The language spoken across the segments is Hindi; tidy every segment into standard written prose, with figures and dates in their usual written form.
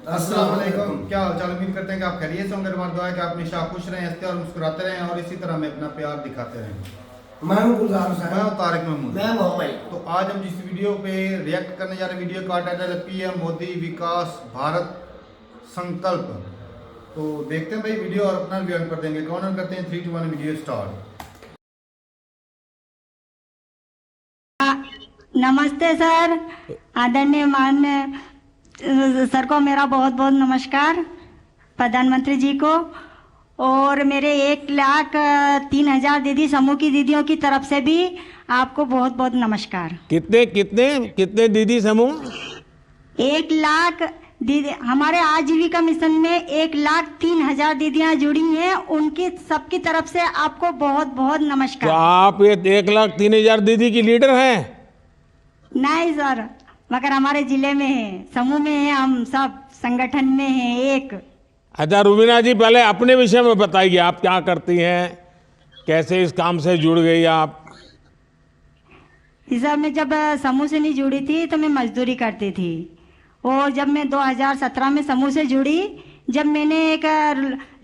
अस्सलाम वालेकुम। क्या हाल चाल? उम्मीद करते हैं कि आप खैरियत से होंगे। हमारी दुआ है कि आप हमेशा खुश रहें, हंसते और मुस्कुराते रहें और इसी तरह हमें अपना प्यार दिखाते रहें। मैं हूं गुलजार मैं हुसैन। हूं तारिक महमूद। मैं मोहम्मद। तो आज हम जिस वीडियो पे रिएक्ट करने जा रहे हैं, वीडियो का टाइटल है पीएम मोदी विकास भारत संकल्प। तो देखते हैं भाई वीडियो और अपना रिव्यू कर देंगे। काउंट करते हैं 3 2 1 वीडियो स्टार्ट। नमस्ते सर। आदरणीय माननीय सर को मेरा बहुत बहुत नमस्कार, प्रधानमंत्री जी को, और मेरे 1,03,000 दीदी समूह की दीदियों की तरफ से भी आपको बहुत बहुत नमस्कार। कितने कितने कितने दीदी समूह? 1 लाख दीदी हमारे आजीविका मिशन में 1,03,000 दीदियां जुड़ी हैं, उनकी सबकी तरफ से आपको बहुत बहुत तो नमस्कार। आप ये 1,03,000 दीदी की लीडर हैं? नहीं सर, मगर हमारे जिले में है, समूह में है, हम सब संगठन में हैं एक। अच्छा रुबीना जी, पहले अपने विषय में बताइए, आप क्या करती हैं, कैसे इस काम से जुड़ गई आप? इस सब में जब समूह से नहीं जुड़ी थी तो मैं मजदूरी करती थी, और जब मैं 2017 में समूह से जुड़ी, जब मैंने एक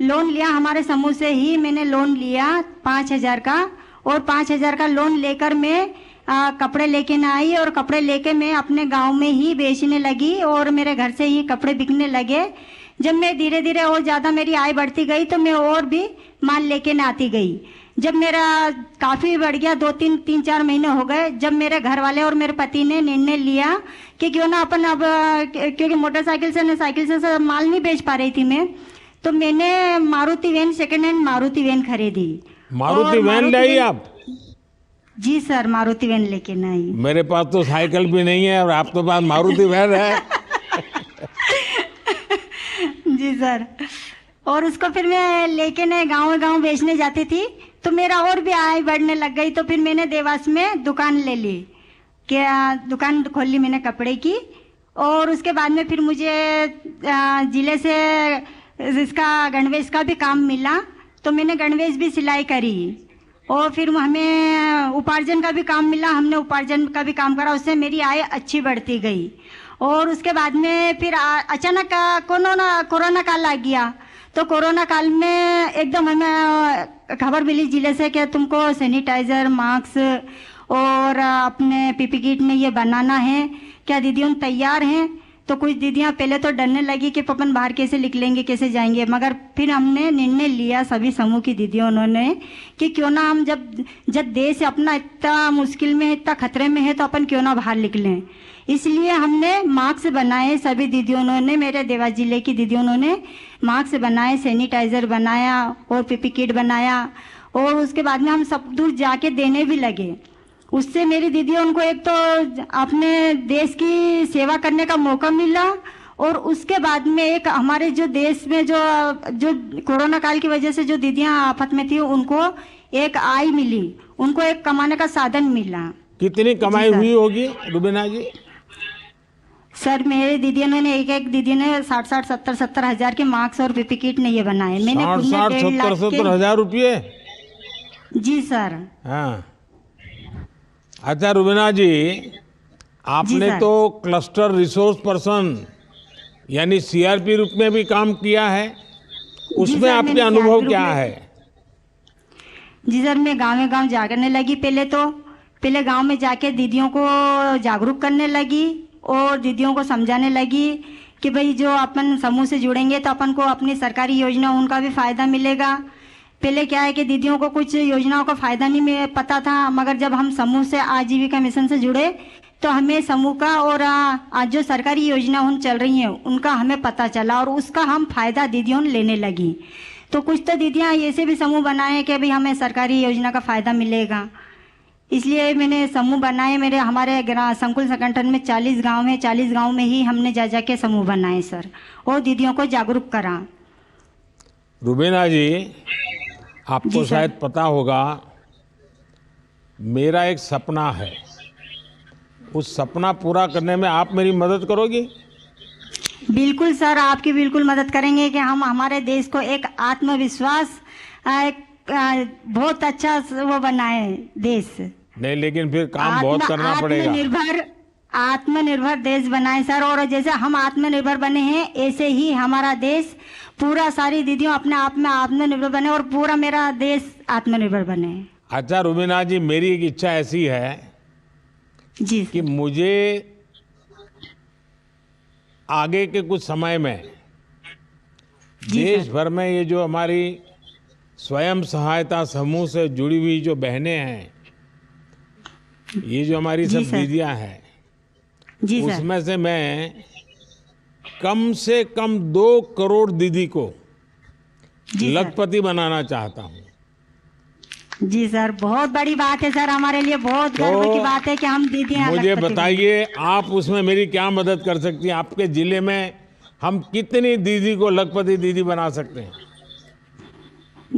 लोन लिया, हमारे समूह से ही मैंने लोन लिया 5,000 का, और 5,000 का लोन लेकर मैं कपड़े लेके न आई, और कपड़े लेके मैं अपने गांव में ही बेचने लगी और मेरे घर से ही कपड़े बिकने लगे। जब मैं धीरे धीरे और ज़्यादा मेरी आय बढ़ती गई तो मैं और भी माल लेके न आती गई। जब मेरा काफ़ी बढ़ गया, 3-4 महीने हो गए, जब मेरे घर वाले और मेरे पति ने निर्णय लिया कि क्यों ना अपन अब, क्योंकि मोटरसाइकिल से साइकिल से माल नहीं बेच पा रही थी मैं, तो मैंने Maruti van, second hand Maruti van खरीदी। मारुति वैन लाई आप? जी सर, मारुति वैन लेके ना आई। मेरे पास तो साइकिल भी नहीं है और आपके पास मारुति वैन है। जी सर, और उसको फिर मैं लेके ना गांव बेचने जाती थी, तो मेरा और भी आय बढ़ने लग गई। तो फिर मैंने देवास में दुकान ले ली, क्या दुकान खोल ली मैंने कपड़े की, और उसके बाद में फिर मुझे जिले से इसका गणवेश का भी काम मिला, तो मैंने गणवेश भी सिलाई करी, और फिर हमें उपार्जन का भी काम मिला, हमने उपार्जन का भी काम करा, उससे मेरी आय अच्छी बढ़ती गई। और उसके बाद में फिर अचानक कोरोना काल आ गया, तो कोरोना काल में एकदम हमें खबर मिली जिले से कि तुमको सैनिटाइजर, मास्क और अपने पीपी किट में ये बनाना है, क्या दीदियों तैयार हैं? तो कुछ दीदियां पहले तो डरने लगी कि अपन बाहर कैसे निकलेंगे, कैसे जाएंगे, मगर फिर हमने निर्णय लिया सभी समूह की दीदियों उन्होंने कि क्यों ना हम जब देश अपना इतना मुश्किल में, इतना खतरे में है, तो अपन क्यों ना बाहर निकलें। इसलिए हमने मास्क बनाए, सभी दीदियों ने, मेरे देवास जिले की दीदियों ने मास्क बनाए, सैनिटाइजर बनाया और पीपी किट बनाया, और उसके बाद में हम सब दूर जाके देने भी लगे। उससे मेरी दीदियों उनको एक तो अपने देश की सेवा करने का मौका मिला, और उसके बाद में एक हमारे जो देश में जो कोरोना काल की वजह से जो दीदियां आफत में थी, उनको एक आय मिली, उनको एक कमाने का साधन मिला। कितनी कमाई हुई होगी रुबीना जी? सर, मेरे दीदियों ने एक दीदी ने 60-70 हजार के मास्क और पीपी किट ने ये बनाए। मैंने खुद ने 60-70 हजार रुपये? जी सर। हाँ। अच्छा रुबीना जी, आपने सर। तो क्लस्टर रिसोर्स पर्सन यानी सीआरपी रूप में भी काम किया है, उसमें सर, आपके मैंने अनुभव CRP क्या रूप में- है? जी सर, मैं गाँव जागरने लगी। पहले गांव में जाके दीदियों को जागरूक करने लगी और दीदियों को समझाने लगी कि भाई जो अपन समूह से जुड़ेंगे तो अपन को अपनी सरकारी योजना उनका भी फायदा मिलेगा। पहले क्या है कि दीदियों को कुछ योजनाओं का फायदा नहीं पता था, मगर जब हम समूह से आजीविका मिशन से जुड़े तो हमें समूह का और आज जो सरकारी योजना उन चल रही हैं उनका हमें पता चला, और उसका हम फायदा दीदियों लेने लगी। तो कुछ तो दीदियाँ ऐसे भी समूह बनाए कि भाई हमें सरकारी योजना का फायदा मिलेगा, इसलिए मैंने समूह बनाए। हमारे संकुल संगठन में 40 गांव हैं, 40 गांव में ही हमने जा के समूह बनाए सर, और दीदियों को जागरूक करा। रुबीना जी, आपको जी सर। शायद पता होगा, मेरा एक सपना है, उस सपना पूरा करने में आप मेरी मदद करोगी? बिल्कुल सर, आपकी बिल्कुल मदद करेंगे कि हम हमारे देश को एक आत्मविश्वास, बहुत अच्छा वो बनाए देश। नहीं, लेकिन फिर काम बहुत करना पड़ेगा। आत्मनिर्भर आत्मनिर्भर देश बनाए सर। और जैसे हम आत्मनिर्भर बने हैं ऐसे ही हमारा देश पूरा सारी दीदियों अपने आप में आत्मनिर्भर बने और पूरा मेरा देश आत्मनिर्भर बने। अच्छा रुबीना जी, मेरी एक इच्छा ऐसी है जी कि मुझे आगे के कुछ समय में जी देश सर। भर में ये जो हमारी स्वयं सहायता समूह से जुड़ी हुई जो बहनें हैं, ये जो हमारी जी सब सर। दीदियां हैं, जी सर। उसमें से मैं कम से कम 2 करोड़ दीदी को जी सर। लखपति बनाना चाहता हूँ। जी सर, बहुत बड़ी बात है सर, हमारे लिए बहुत गर्व की बात है कि हम दीदियां मुझे लखपति बताइए, आप उसमें मेरी क्या मदद कर सकती हैं? आपके जिले में हम कितनी दीदी को लखपति दीदी बना सकते हैं? बने।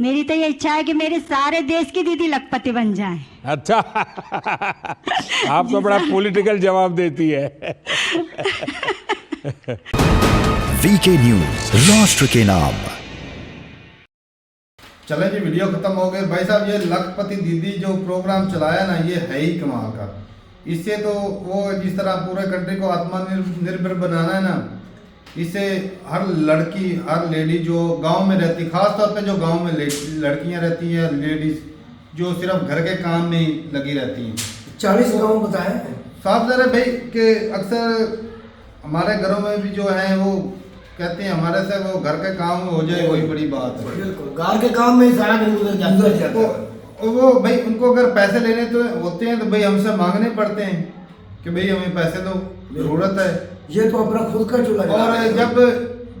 मेरी तो ये इच्छा है कि मेरे सारे देश की दीदी लखपति बन जाएं। अच्छा आप तो बड़ा पॉलिटिकल जवाब देती है। वीके न्यूज, राष्ट्र के नाम। चलें जी, वीडियो खत्म हो गए। भाई साहब, ये लखपति दीदी जो प्रोग्राम चलाया ना, ये है ही कमाल का। इससे तो वो जिस तरह पूरे कंट्री को आत्मनिर्भर बनाना है ना, इससे हर लड़की, हर लेडी जो गांव में रहती, खास तौर पे जो गांव में लड़कियां रहती हैं, लेडीज जो सिर्फ घर के काम में ही लगी रहती हैं। 40 गाँव बताए। साफ ज़रा भाई कि अक्सर हमारे घरों में भी जो है वो कहते हैं हमारे से वो घर के काम हो जाए वही बड़ी बात है। बिल्कुल, घर के काम में सारा दिन गुजर जाता है। तो वो भाई उनको अगर पैसे लेने तो होते हैं तो भाई हमसे मांगने पड़ते हैं कि भाई हमें पैसे दो, जरूरत है। ये तो अपना खुद का चूल्हा और जला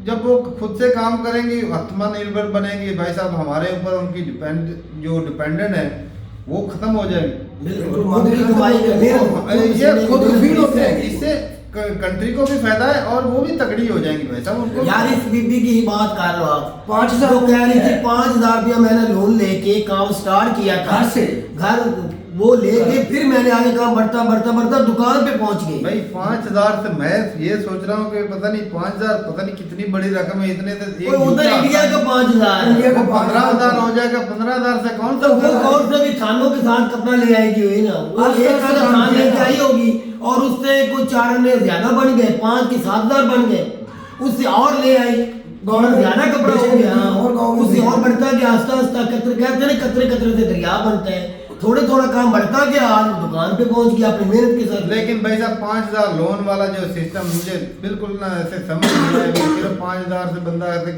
जब वो खुद से काम करेंगी, आत्मनिर्भर बनेंगी, भाई साहब हमारे ऊपर उनकी डिपेंडेंट है वो खत्म हो जाएगी। बिल्कुल, मोदी की कमाई का ये खुद फील होते हैं। इससे कंट्री को भी फायदा है और वो भी तगड़ी हो जाएंगी भाई साहब। उनको यार इस बीबी की ही बात कर लो आप। 5,000 वो कह रही थी 5,000 रुपया मैंने लोन लेके काम स्टार्ट किया था। घर से घर वो लेके फिर मैंने आगे काम बढ़ता दुकान पे पहुंच गई। भाई 5,000 से मैं ये सोच रहा हूँ कि पता नहीं 5,000 पता नहीं कितनी बड़ी रकम है। इतने तो उधर इंडिया का 5,000 इंडिया का 15,000 हो जाएगा। 15,000 से कौन सा वो कौन से भी थानों के साथ कपड़ा ले आएगी हुई ना, वो एक आधा थान लेके आई होगी और उससे कुछ 4 में ज्यादा बन गए, 5 के 7,000 बन गए, उससे और ले आई गवर्नमेंट ज्यादा कपड़ा हो गया और उससे और बढ़ता गया। आस्ता आस्ता कतरे से दरिया बनता है। थोड़ा काम बढ़ता गया, आज दुकान पे पहुंच गया अपनी मेहनत के साथ। लेकिन भाई साहब 5,000 लोन वाला जो सिस्टम मुझे बिल्कुल ना ऐसे समझ नहीं आया। सिर्फ 5,000 से बंदा ऐसे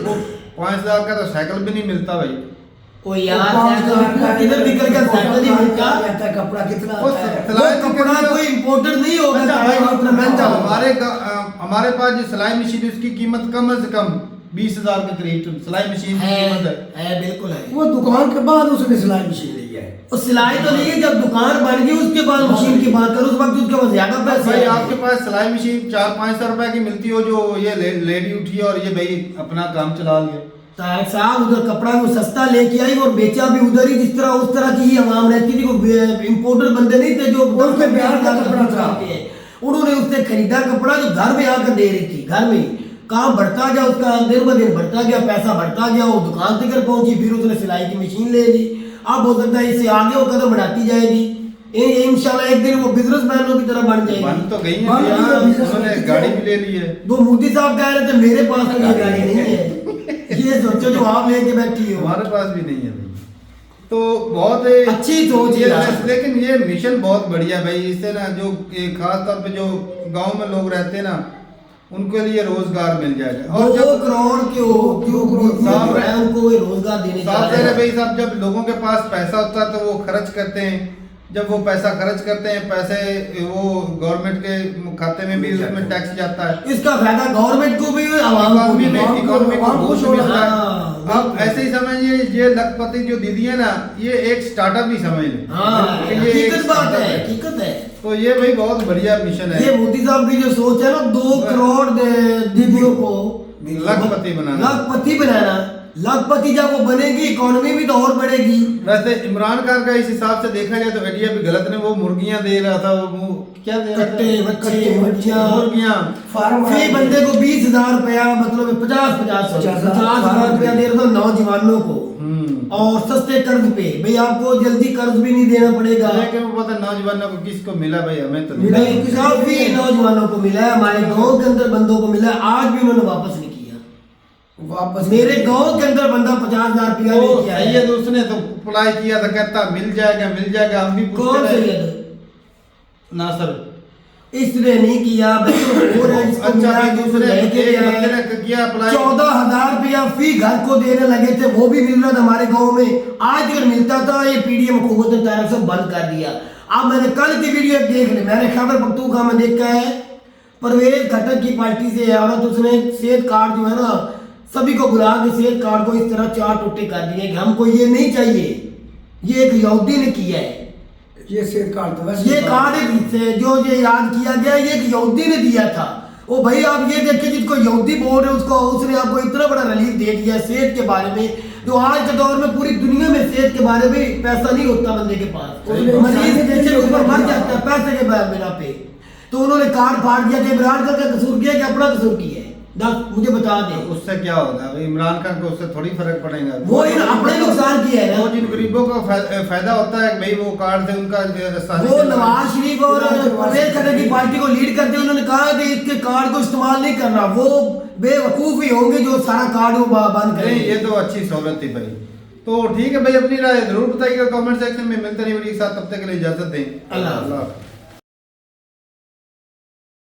वो 5,000 का तो साइकिल भी नहीं मिलता भाई। ओ यार इधर निकल के साइकिल ही मिलता है। कपड़ा कितना वो कपड़ा कोई इम्पोर्टेड नहीं होगा। अच्छा भाई, हमारे पास जो सिलाई मशीन उसकी कीमत कम से कम 20,000 के करीब सिलाई मशीन की कीमत है। बिल्कुल है। वो दुकान के बाद उसने सिलाई मशीन ली है। और सिलाई तो नहीं है, जब दुकान बन गई उसके बाद मशीन की बात करो, उस वक्त उसके पास ज्यादा पैसे। भाई आपके पास सिलाई मशीन 400-500 रुपए की मिलती हो, जो ये लेडी उठी और ये भाई अपना काम चला लिया। तारक साहब उधर कपड़ा वो सस्ता लेके आई और बेचा भी उधर ही, जिस तरह उस तरह की ही आवाम रहती थी। वो इम्पोर्टेड बंदे नहीं थे जो उनके बिहार का कपड़ा था। उन्होंने उससे खरीदा कपड़ा जो घर में आकर दे रही थी। घर में काम बढ़ता गया, उसका दिन ब दिन बढ़ता गया, पैसा बढ़ता गया, वो दुकान तक पहुंची, फिर उसने सिलाई की मशीन ले ली। अब हो सकता है इससे आगे वो कदम बढ़ाती जाएगी। इंशाल्लाह एक दिन वो बिजनेसमैनों की तरह बन जाएगी। बन तो गई है, उन्होंने गाड़ी भी ले ली है। दो मोदी साहब कह रहे थे मेरे पास तो ये गाड़ी नहीं है। ये सोचो जो आप लेके बैठी हो। हमारे पास भी नहीं है भाई। तो बहुत अच्छी सोच है, लेकिन ये मिशन बहुत बढ़िया भाई। इससे ना जो खास तौर पे जो गांव में लोग रहते हैं ना, उनके लिए रोजगार मिल जाएगा। और 2 करोड़ उनको रोजगार देने भाई साहब, जब लोगों के पास पैसा होता है तो वो खर्च करते हैं। जब वो पैसा खर्च करते हैं, पैसे वो गवर्नमेंट के खाते में भी उसमें टैक्स जाता है। इसका फायदा गवर्नमेंट को भी, इकोनॉमी को भी मिलता है। अब ऐसे ही समझिए, ये लखपति जो दीदी है ना, ये एक स्टार्टअप ही समझ लें। हकीकत बात है, हकीकत है। तो ये भाई बहुत बढ़िया मिशन है। ये मोदी साहब की जो सोच है ना, 2 करोड़ दीदियों को लखपति बनाना। लखपति जब वो बनेगी, इकोनॉमी भी तो और बढ़ेगी। वैसे इमरान खान का इस हिसाब से देखा जाए तो आइडिया भी गलत नहीं। वो मुर्गियां दे रहा था, वो क्या दे रहा था? मुर्गियां फी बंदे को 20,000 रुपया, मतलब 50,000 रुपया दे रहा था नौजवानों को। और सस्ते कर्ज पे, भाई आपको जल्दी कर्ज भी नहीं देना पड़ेगा। लेकिन वो पता नौजवानों को किसको मिला भाई, हमें तो नहीं नहीं, काफी नौजवानों को मिला है, हमारे गांव के अंदर बंदों को मिला है, आज भी उन्होंने वापस नहीं किया। वापस मेरे गांव के अंदर बंदा 50,000 रुपया वो लेके आया है। सैयद उसने तो अप्लाई किया था, कहता मिल जाएगा, हम भी कौन पूछते रहे। सैयद? नासर। इसने नहीं किया, बच्चों को और है जिसको अच्छा मिला भाई, है, दूसरे लेके एक गया बंदे है। ने किया अप्लाई। 14,000 रुपया फी घर को देने लगे थे, वो भी मिल रहा था हमारे गांव में। आज अगर मिलता था, ये पीडीएम हुकूमत ने तरफ से बंद कर दिया। अब मैंने कल की वीडियो देख ली, मैंने खैबर पख्तूनख्वा में देखा है, परवेज खट्टर की पार्टी से है औरत, उसने सेहत कार्ड जो है ना, सभी को बुला के सेहत कार्ड को इस तरह 4 टुकड़े कर दिए कि हमको ये नहीं चाहिए, ये एक यहूदी ने किया है। ये सेहत कार्ड तो वैसे ये कार्ड से जो ये याद किया गया, ये एक यहूदी ने दिया था। ओ भाई आप ये देखिए, जिसको यहूदी बोल रहे उसको, उसने आपको इतना बड़ा रिलीफ दे दिया सेहत के बारे में। तो आज के दौर में पूरी दुनिया में सेहत के बारे में पैसा नहीं होता बंदे के पास, मरीज जैसे ऊपर मर जाता है पैसे के बिना पे। तो उन्होंने कार्ड फाड़ दिया कि इमरान खान का कसूर किया कि अपना कसूर किया है, मुझे बता दे। उससे क्या होगा भाई, इमरान खान को उससे थोड़ी फर्क पड़ेगा। वो इन अपने नुकसान किया है वो ना। जिन गरीबों को फायदा होता है भाई, वो कार्ड से उनका वो नवाज शरीफ और परवेज खट्टर की पार्टी को लीड करते हैं, उन्होंने कहा कि इसके कार्ड को इस्तेमाल नहीं करना। वो बेवकूफ ही होंगे जो सारा कार्ड वो बंद नहीं, करेंगे। ये तो अच्छी सहूलत थी भाई। तो ठीक है भाई, अपनी राय जरूर बताइएगा कमेंट सेक्शन में। मिलते नहीं वीडियो के साथ, तब तक के लिए इजाजत दें। अल्लाह। अल्लाह।